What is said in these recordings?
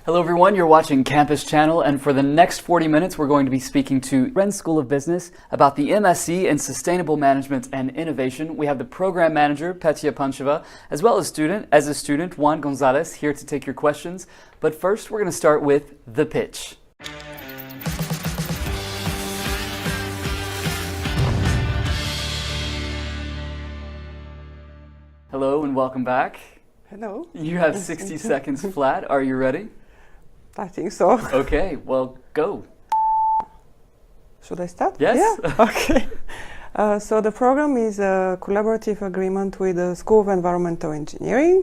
Hello everyone, you're watching Campus Channel, and for the next 40 minutes we're going to be speaking to Rennes School of Business about the MSc in Sustainable Management and Innovation. We have the program manager, Petya Pancheva, as well as a student, Juan Gonzalez, here to take your questions. But first we're going to start with the pitch. Hello and welcome back. Hello. You have 60 seconds flat. Are you ready? I think so. Okay, well, go. Should I start? Yes. Yeah? Okay. So the program is a collaborative agreement with the School of Environmental Engineering.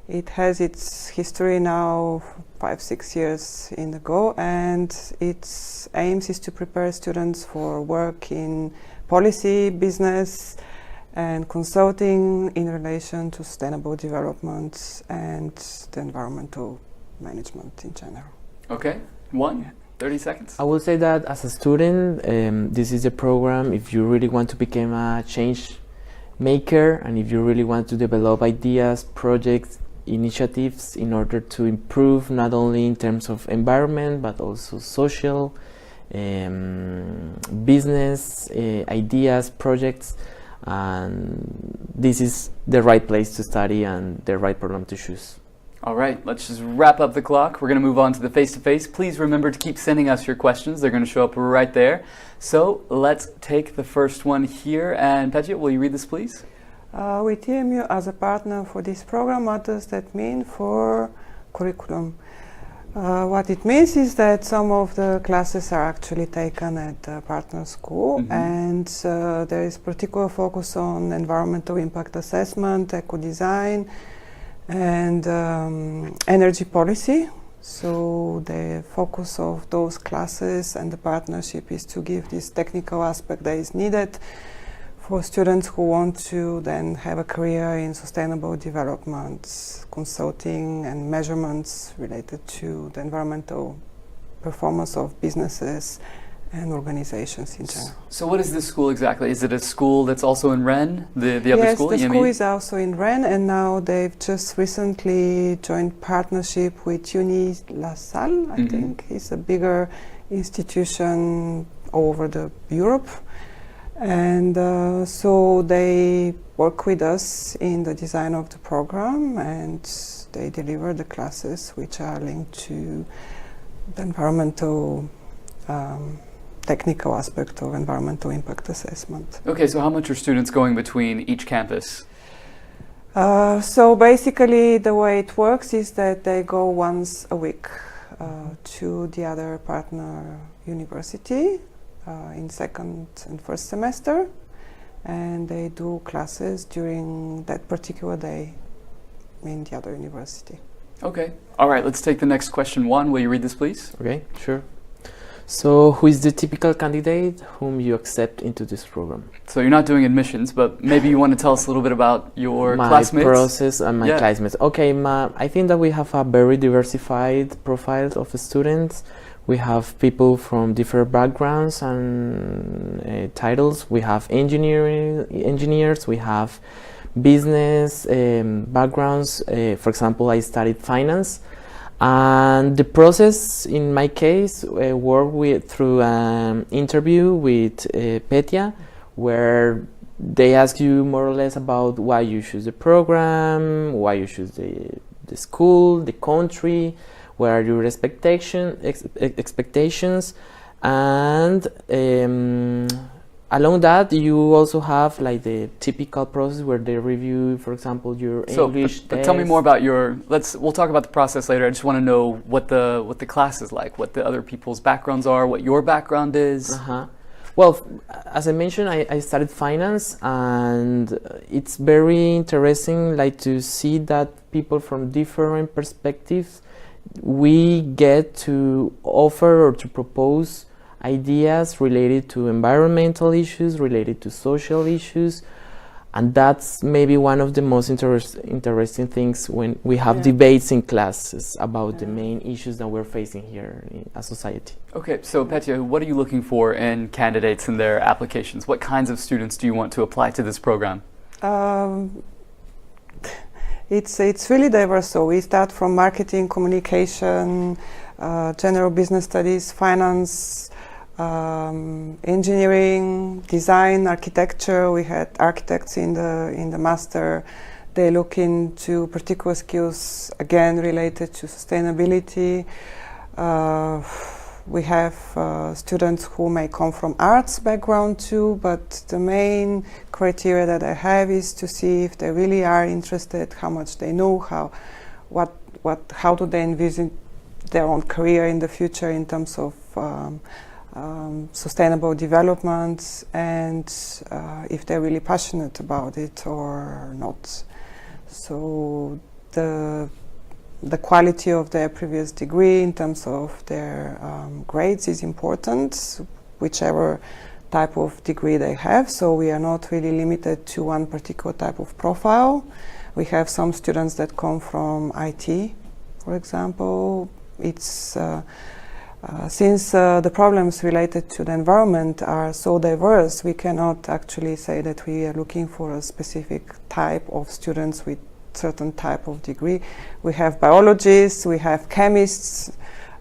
It has its history now 5-6 years in ago, and its aims is to prepare students for work in policy, business, and consulting in relation to sustainable development and the environmental management in general. Okay, 30 seconds. I would say that as a student, this is a program if you really want to become a change maker and if you really want to develop ideas, projects, initiatives in order to improve not only in terms of environment but also social, business, ideas, projects. And this is the right place to study and the right program to choose. All right, let's just wrap up the clock. We're going to move on to the face-to-face. Please remember to keep sending us your questions. They're going to show up right there. So let's take the first one here. And Petya, will you read this, please? With TMU as a partner for this program, what does that mean for curriculum? What it means is that some of the classes are actually taken at the partner school, and there is particular focus on environmental impact assessment, eco-design, and energy policy. So the focus of those classes and the partnership is to give this technical aspect that is needed for students who want to then have a career in sustainable development, consulting and measurements related to the environmental performance of businesses and organizations in general. So what is this school exactly? Is it a school that's also in Rennes, the other yes, school? Yes, the school is also in Rennes, and now they've just recently joined partnership with Unilasalle, I think. It's a bigger institution all over Europe. And so they work with us in the design of the program, and they deliver the classes which are linked to the environmental technical aspect of environmental impact assessment. Okay, so how much are students going between each campus? So basically the way it works is that they go once a week to the other partner university in second and first semester, and they do classes during that particular day in the other university. Okay. All right, let's take the next question. Juan, will you read this, please? Okay, sure. So who is the typical candidate whom you accept into this program? So you're not doing admissions, but maybe you want to tell us a little bit about your classmates? My process and my classmates. Okay, I think that we have a very diversified profile of students. We have people from different backgrounds and titles. We have engineers, we have business backgrounds. For example, I studied finance. And the process, in my case, worked through an interview with Petya, where they ask you more or less about why you choose the program, why you choose the school, the country, what are your expectations, and along that you also have like the typical process where they review, for example, your English but tell me more about we'll talk about the process later. I just want to know what the class is like, what the other people's backgrounds are, what your background is. Well, as I mentioned, I studied finance, and it's very interesting like to see that people from different perspectives, we get to offer or to propose ideas related to environmental issues, related to social issues, and that's maybe one of the most interesting things when we have debates in classes about the main issues that we're facing here in a society. Okay, so Petya, what are you looking for in candidates in their applications? What kinds of students do you want to apply to this program? It's really diverse. So we start from marketing, communication, general business studies, finance, engineering, design, architecture. We had architects in the master. They look into particular skills again related to sustainability. We have students who may come from arts background too, but the main criteria that I have is to see if they really are interested, how much they know, how do they envision their own career in the future in terms of sustainable development, and if they're really passionate about it or not. So the quality of their previous degree in terms of their grades is important, whichever type of degree they have. So we are not really limited to one particular type of profile. We have some students that come from IT, for example. It's since the problems related to the environment are so diverse, we cannot actually say that we are looking for a specific type of students with certain type of degree. We have biologists, we have chemists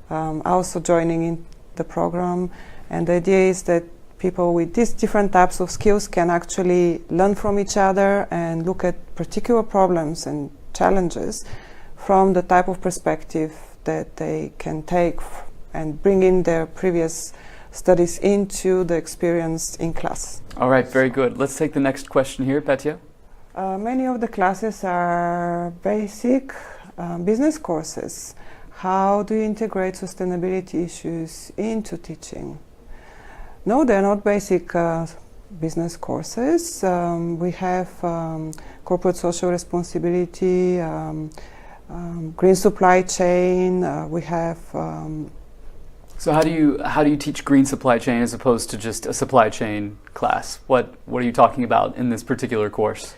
also joining in the program, and the idea is that people with these different types of skills can actually learn from each other and look at particular problems and challenges from the type of perspective that they can take and bring in their previous studies into the experience in class. All right, very good. Let's take the next question here, Petya. Many of the classes are basic business courses. How do you integrate sustainability issues into teaching? No, they're not basic business courses. We have corporate social responsibility, green supply chain. We have. So how do you teach green supply chain as opposed to just a supply chain class? What are you talking about in this particular course?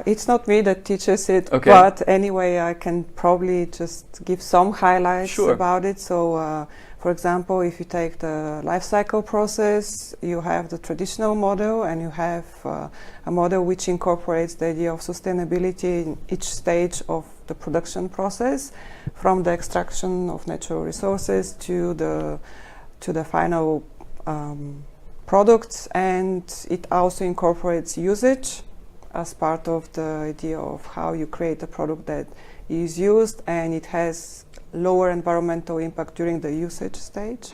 It's not me that teaches it, okay. But anyway, I can probably just give some highlights Sure. about it. So, for example, if you take the life cycle process, you have the traditional model, and you have a model which incorporates the idea of sustainability in each stage of the production process, from the extraction of natural resources to the final products, and it also incorporates usage as part of the idea of how you create a product that is used and it has lower environmental impact during the usage stage.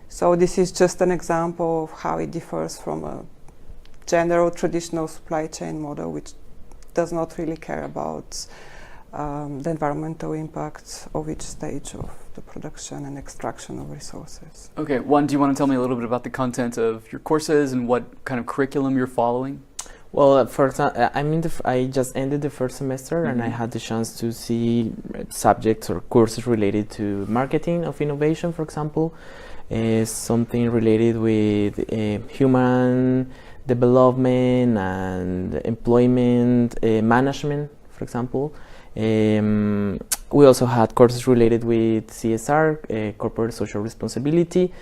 So this is just an example of how it differs from a general traditional supply chain model, which does not really care about the environmental impact of each stage of the production and extraction of resources. Okay, do you want to tell me a little bit about the content of your courses and what kind of curriculum you're following? Well, for example, I just ended the first semester, and I had the chance to see subjects or courses related to marketing of innovation, for example, something related with human development and employment management, for example. We also had courses related with CSR, corporate social responsibility.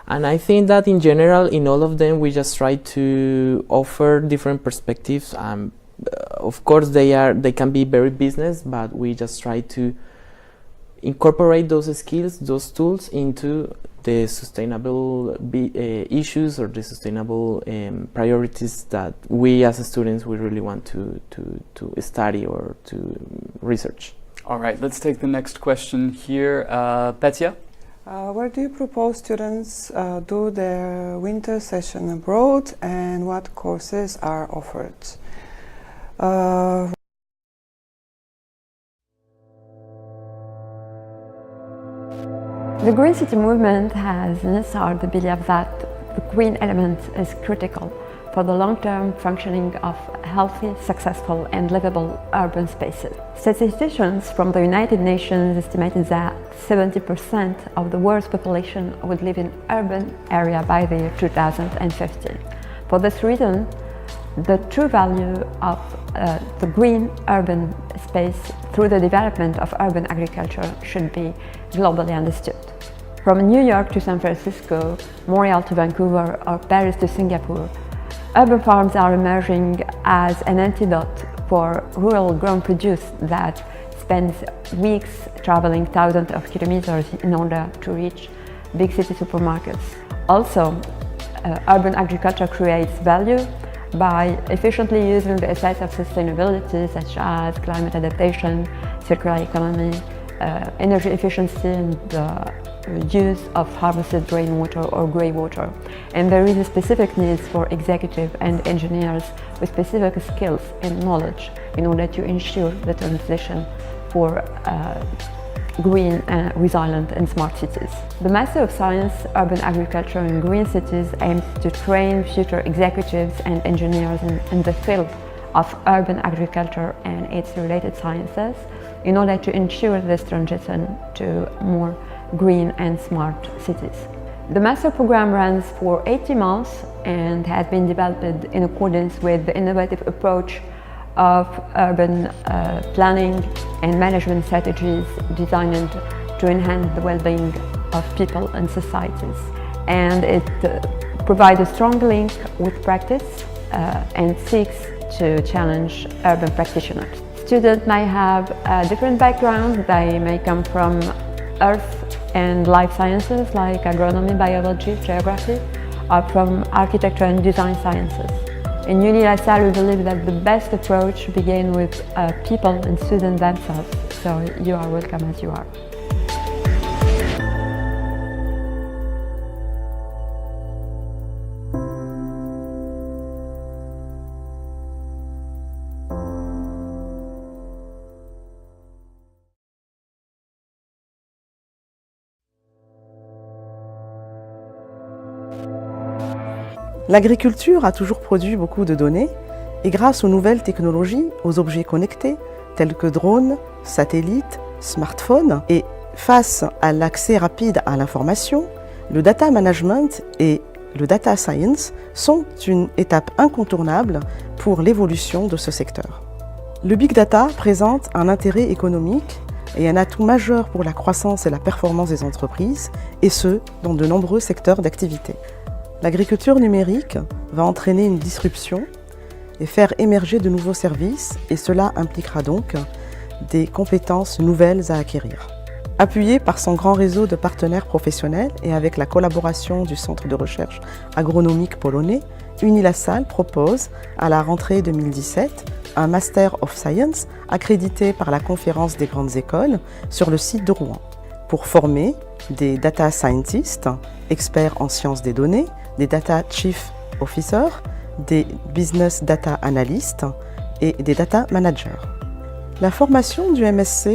And I think that in general, in all of them, we just try to offer different perspectives. Of course, they can be very business, but we just try to incorporate those skills, those tools into the sustainable issues or the sustainable priorities that we as students we really want to study or to research. All right, let's take the next question here. Petya? Where do you propose students do their winter session abroad, and what courses are offered? The Green City movement has in its heart the belief that the green element is critical for the long-term functioning of healthy, successful and livable urban spaces. Statisticians from the United Nations estimated that 70% of the world's population would live in urban area by the year 2050. For this reason, the true value of the green urban space through the development of urban agriculture should be globally understood. From New York to San Francisco, Montreal to Vancouver or Paris to Singapore, urban farms are emerging as an antidote for rural grown produce that spends weeks traveling thousands of kilometers in order to reach big city supermarkets. Also, urban agriculture creates value by efficiently using the assets of sustainability such as climate adaptation, circular economy, energy efficiency and the use of harvested rainwater or grey water. And there is a specific need for executive and engineers with specific skills and knowledge in order to ensure the transition for green, resilient and smart cities. The Master of Science, Urban Agriculture and Green Cities aims to train future executives and engineers in the field of urban agriculture and its related sciences in order to ensure this transition to more green and smart cities. The master program runs for 18 months and has been developed in accordance with the innovative approach of urban planning and management strategies designed to enhance the well-being of people and societies. And it provides a strong link with practice and seeks to challenge urban practitioners. Students may have different backgrounds. They may come from earth and life sciences like agronomy, biology, geography, or from architecture and design sciences. In Unilasalle, we believe that the best approach begins with people and students themselves, so you are welcome as you are. L'agriculture a toujours produit beaucoup de données et grâce aux nouvelles technologies, aux objets connectés tels que drones, satellites, smartphones et face à l'accès rapide à l'information, le data management et le data science sont une étape incontournable pour l'évolution de ce secteur. Le big data présente un intérêt économique et un atout majeur pour la croissance et la performance des entreprises, et ce, dans de nombreux secteurs d'activité. L'agriculture numérique va entraîner une disruption et faire émerger de nouveaux services, et cela impliquera donc des compétences nouvelles à acquérir. Appuyé par son grand réseau de partenaires professionnels et avec la collaboration du Centre de recherche agronomique polonais, Unilasalle propose à la rentrée 2017 un Master of Science accrédité par la Conférence des grandes écoles sur le site de Rouen pour former des data scientists, experts en sciences des données, des data chief officers, des business data analysts et des data managers. La formation du MSc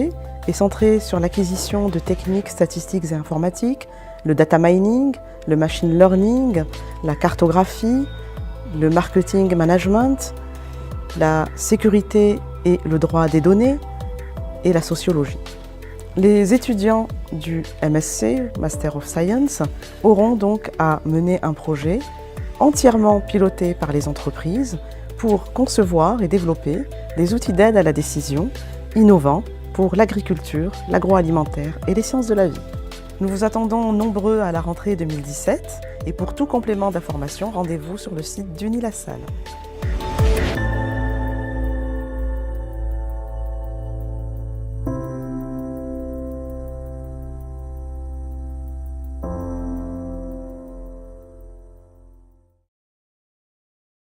est centrée sur l'acquisition de techniques statistiques et informatiques, le data mining, le machine learning, la cartographie, le marketing management, la sécurité et le droit des données et la sociologie. Les étudiants du MSc, Master of Science, auront donc à mener un projet entièrement piloté par les entreprises pour concevoir et développer des outils d'aide à la décision innovants pour l'agriculture, l'agroalimentaire et les sciences de la vie. Nous vous attendons nombreux à la rentrée 2017 et pour tout complément d'information, rendez-vous sur le site d'Unilasalle.